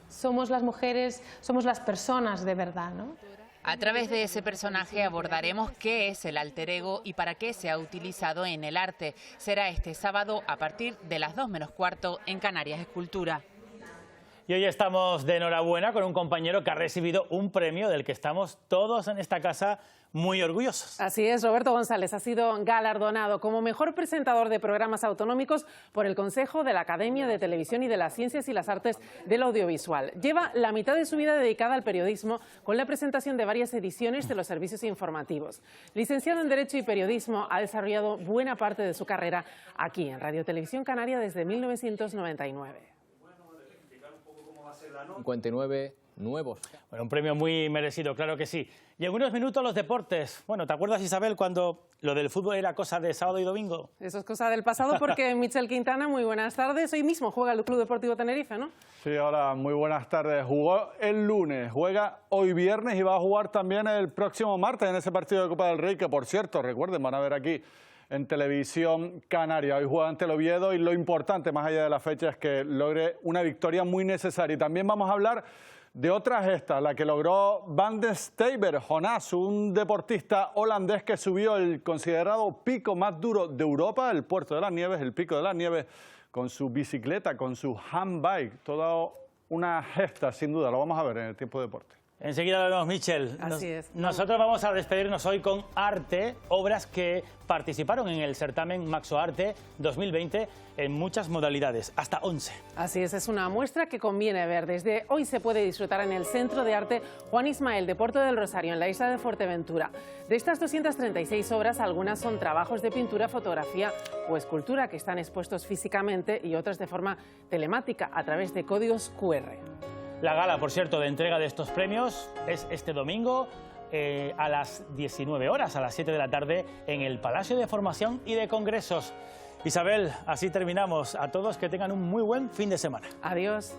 Speaker 32: somos las mujeres, somos las personas de verdad, ¿no?
Speaker 31: A través de ese personaje abordaremos qué es el alter ego y para qué se ha utilizado en el arte. Será este sábado a partir de las 2:15 en Canarias Escultura.
Speaker 1: Y hoy estamos de enhorabuena con un compañero que ha recibido un premio del que estamos todos en esta casa muy orgullosos.
Speaker 2: Así es, Roberto González ha sido galardonado como mejor presentador de programas autonómicos por el Consejo de la Academia de Televisión y de las Ciencias y las Artes del Audiovisual. Lleva la mitad de su vida dedicada al periodismo con la presentación de varias ediciones de los servicios informativos. Licenciado en Derecho y Periodismo, ha desarrollado buena parte de su carrera aquí en Radio Televisión Canaria desde 1999.
Speaker 3: 59 nuevos.
Speaker 1: Bueno, un premio muy merecido, claro que sí. Y en unos minutos los deportes. Bueno, ¿te acuerdas, Isabel, cuando lo del fútbol era cosa de sábado y domingo?
Speaker 2: Eso es cosa del pasado porque Michel Quintana, muy buenas tardes. Hoy mismo juega el Club Deportivo Tenerife, ¿no?
Speaker 4: Sí, hola, muy buenas tardes. Jugó el lunes, juega hoy viernes y va a jugar también el próximo martes en ese partido de Copa del Rey, que por cierto, recuerden, van a ver aquí en Televisión Canaria. Hoy juega ante el Oviedo y lo importante, más allá de la fecha, es que logre una victoria muy necesaria. Y también vamos a hablar de otra gesta, la que logró Van de Staver, Jonas, un deportista holandés que subió el considerado pico más duro de Europa, el Puerto de las Nieves, el Pico de las Nieves, con su bicicleta, con su handbike. Toda una gesta, sin duda, lo vamos a ver en el tiempo de deporte.
Speaker 1: Enseguida lo vemos, Michel.
Speaker 2: Así es.
Speaker 1: Nosotros vamos a despedirnos hoy con arte, obras que participaron en el certamen Maxo Arte 2020 en muchas modalidades, hasta 11.
Speaker 2: Así es una muestra que conviene ver. Desde hoy se puede disfrutar en el Centro de Arte Juan Ismael de Puerto del Rosario, en la isla de Fuerteventura. De estas 236 obras, algunas son trabajos de pintura, fotografía o escultura que están expuestos físicamente y otras de forma telemática a través de códigos QR.
Speaker 1: La gala, por cierto, de entrega de estos premios es este domingo a las 19 horas, a las 7 de la tarde, en el Palacio de Formación y de Congresos. Isabel, así terminamos. A todos que tengan un muy buen fin de semana.
Speaker 2: Adiós.